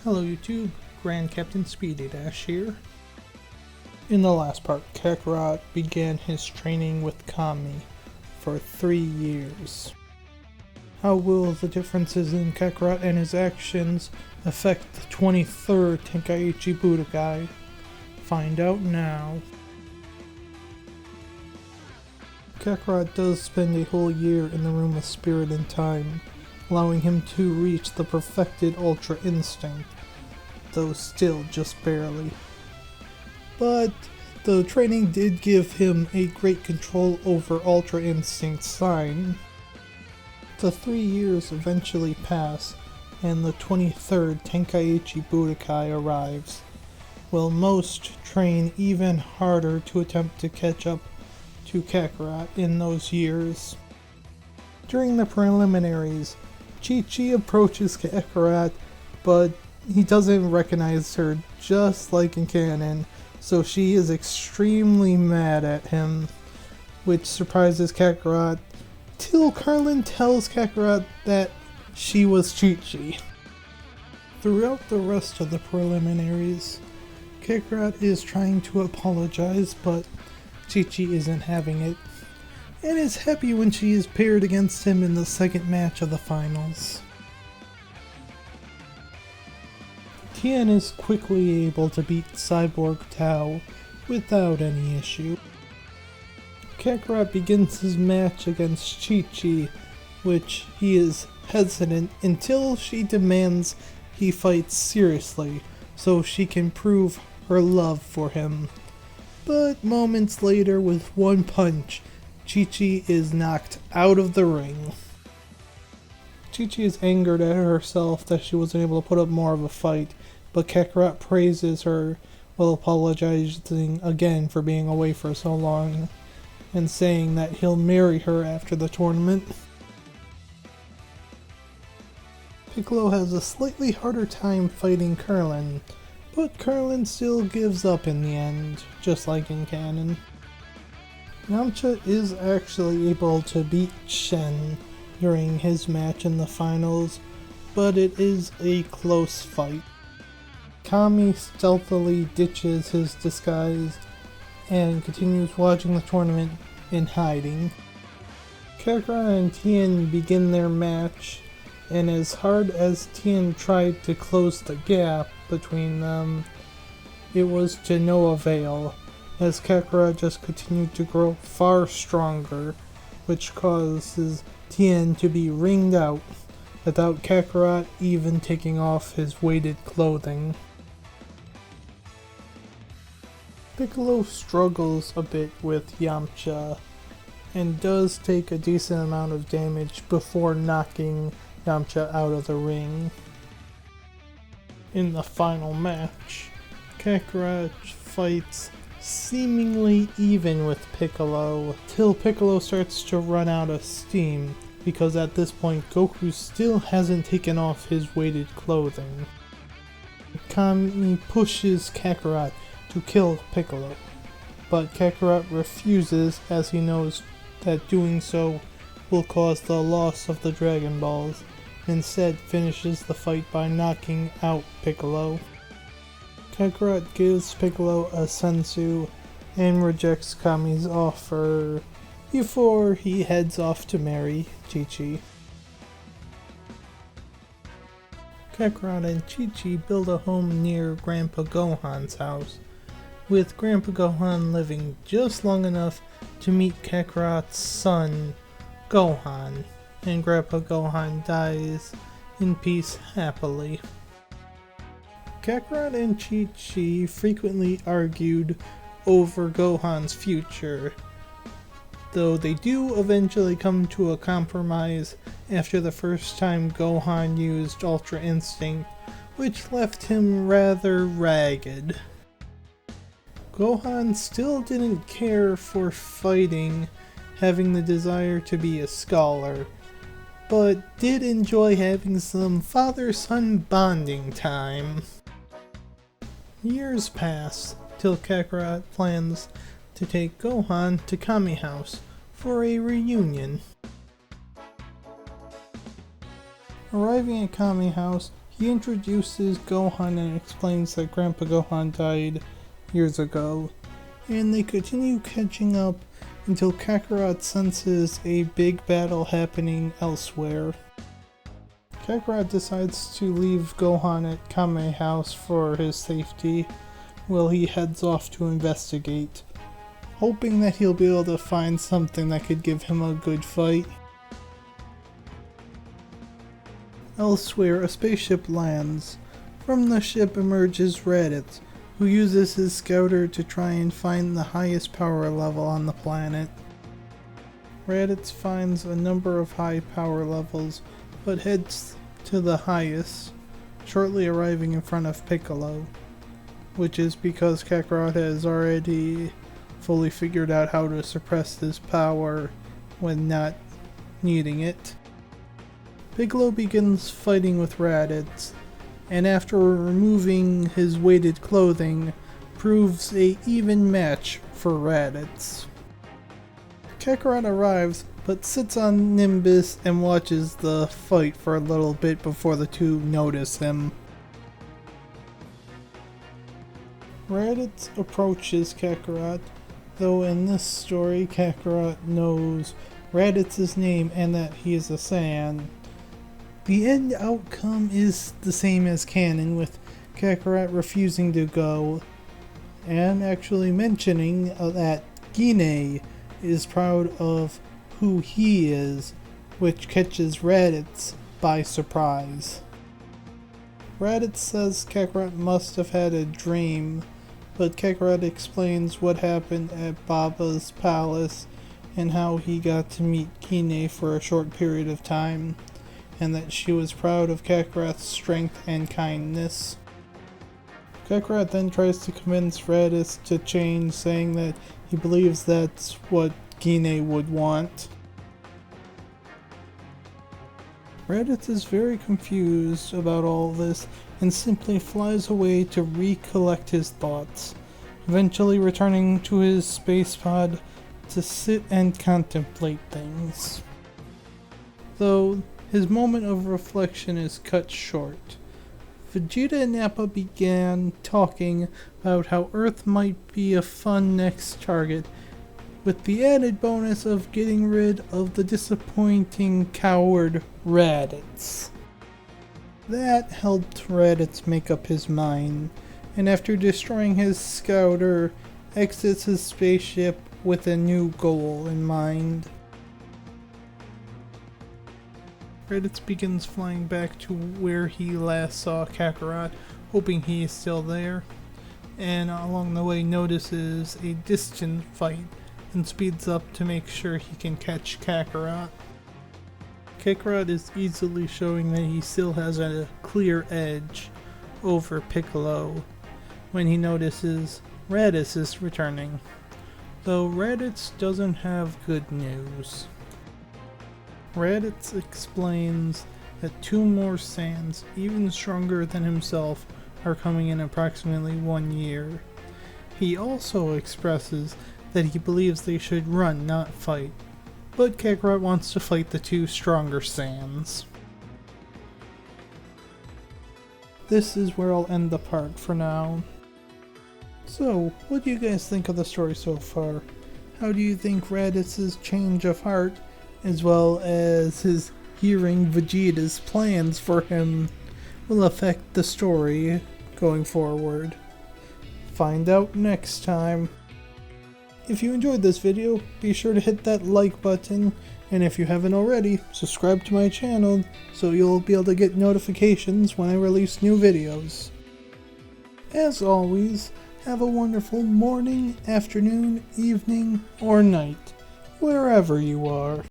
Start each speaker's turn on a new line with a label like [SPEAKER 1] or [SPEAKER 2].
[SPEAKER 1] Hello YouTube, Grand Captain Speedy Dash here. In the last part, Kakarot began his training with Kami for 3 years. How will the differences in Kakarot and his actions affect the 23rd Tenkaichi Budokai? Find out now. Kakarot does spend a whole year in the Room of Spirit and Time, allowing him to reach the perfected Ultra Instinct, though still just barely. But the training did give him a great control over Ultra Instinct Sign. The 3 years eventually pass, and the 23rd Tenkaichi Budokai arrives. While most train even harder to attempt to catch up to Kakarot in those years. During the preliminaries, Chi-Chi approaches Kakarot, but he doesn't recognize her, just like in canon, so she is extremely mad at him, which surprises Kakarot, till Carlin tells Kakarot that she was Chi-Chi. Throughout the rest of the preliminaries, Kakarot is trying to apologize, but Chi-Chi isn't having it, and is happy when she is paired against him in the second match of the finals. Tien is quickly able to beat Cyborg Tao without any issue. Kakarot begins his match against Chi-Chi, which he is hesitant until she demands he fights seriously so she can prove her love for him. But moments later, with one punch, Chi-Chi is knocked out of the ring. Chi-Chi is angered at herself that she wasn't able to put up more of a fight, but Kakarot praises her while apologizing again for being away for so long, and saying that he'll marry her after the tournament. Piccolo has a slightly harder time fighting Krillin, but Krillin still gives up in the end, just like in canon. Yamcha is actually able to beat Shen during his match in the finals, but it is a close fight. Kami stealthily ditches his disguise and continues watching the tournament in hiding. Kakarot and Tien begin their match, and as hard as Tien tried to close the gap between them, it was to no avail, as Kakarot just continued to grow far stronger, which causes Tien to be ringed out, without Kakarot even taking off his weighted clothing. Piccolo struggles a bit with Yamcha, and does take a decent amount of damage before knocking Yamcha out of the ring. In the final match, Kakarot fights seemingly even with Piccolo, till Piccolo starts to run out of steam, because at this point Goku still hasn't taken off his weighted clothing. Kami pushes Kakarot to kill Piccolo, but Kakarot refuses, as he knows that doing so will cause the loss of the Dragon Balls. Instead finishes the fight by knocking out Piccolo. Kakarot gives Piccolo a senzu and rejects Kami's offer before he heads off to marry Chi-Chi. Kakarot and Chi-Chi build a home near Grandpa Gohan's house, with Grandpa Gohan living just long enough to meet Kakarot's son, Gohan, and Grandpa Gohan dies in peace happily. Kakarot and Chi-Chi frequently argued over Gohan's future, though they do eventually come to a compromise after the first time Gohan used Ultra Instinct, which left him rather ragged. Gohan still didn't care for fighting, having the desire to be a scholar, but did enjoy having some father-son bonding time. Years pass, till Kakarot plans to take Gohan to Kami House for a reunion. Arriving at Kami House, He introduces Gohan and explains that Grandpa Gohan died years ago, and they continue catching up until Kakarot senses a big battle happening elsewhere. Kakarot decides to leave Gohan at Kame House for his safety, while he heads off to investigate, hoping that he'll be able to find something that could give him a good fight. Elsewhere, a spaceship lands. From the ship emerges Raditz, who uses his scouter to try and find the highest power level on the planet. Raditz finds a number of high power levels, but heads to the highest, shortly arriving in front of Piccolo, which is because Kakarot has already fully figured out how to suppress his power when not needing it. Piccolo begins fighting with Raditz, and after removing his weighted clothing, proves a even match for Raditz. Kakarot arrives, but sits on Nimbus and watches the fight for a little bit before the two notice him. Raditz approaches Kakarot, though in this story Kakarot knows Raditz's name and that he is a Saiyan. The end outcome is the same as canon, with Kakarot refusing to go, and actually mentioning that Gine is proud of who he is, which catches Raditz by surprise. Raditz says Kakarot must have had a dream, but Kakarot explains what happened at Baba's palace and how he got to meet Gine for a short period of time, and that she was proud of Kakarot's strength and kindness. Kakarot then tries to convince Raditz to change, saying that he believes that's what Gine would want. Raditz is very confused about all this and simply flies away to recollect his thoughts, eventually returning to his space pod to sit and contemplate things. Though his moment of reflection is cut short. Vegeta and Nappa began talking about how Earth might be a fun next target, with the added bonus of getting rid of the disappointing coward Raditz. That helped Raditz make up his mind, and after destroying his scouter, exits his spaceship with a new goal in mind. Raditz begins flying back to where he last saw Kakarot, hoping he is still there, and along the way notices a distant fight and speeds up to make sure he can catch Kakarot. Kakarot is easily showing that he still has a clear edge over Piccolo when he notices Raditz is returning, though Raditz doesn't have good news. Raditz explains that two more Saiyans, even stronger than himself, are coming in approximately 1 year. He also expresses that he believes they should run, not fight, but Kakarot wants to fight the two stronger Saiyans. This is where I'll end the part for now. So, what do you guys think of the story so far? How do you think Raditz's change of heart, as well as his hearing Vegeta's plans for him, will affect the story going forward? Find out next time. If you enjoyed this video, be sure to hit that like button, and if you haven't already, subscribe to my channel so you'll be able to get notifications when I release new videos. As always, have a wonderful morning, afternoon, evening, or night, wherever you are.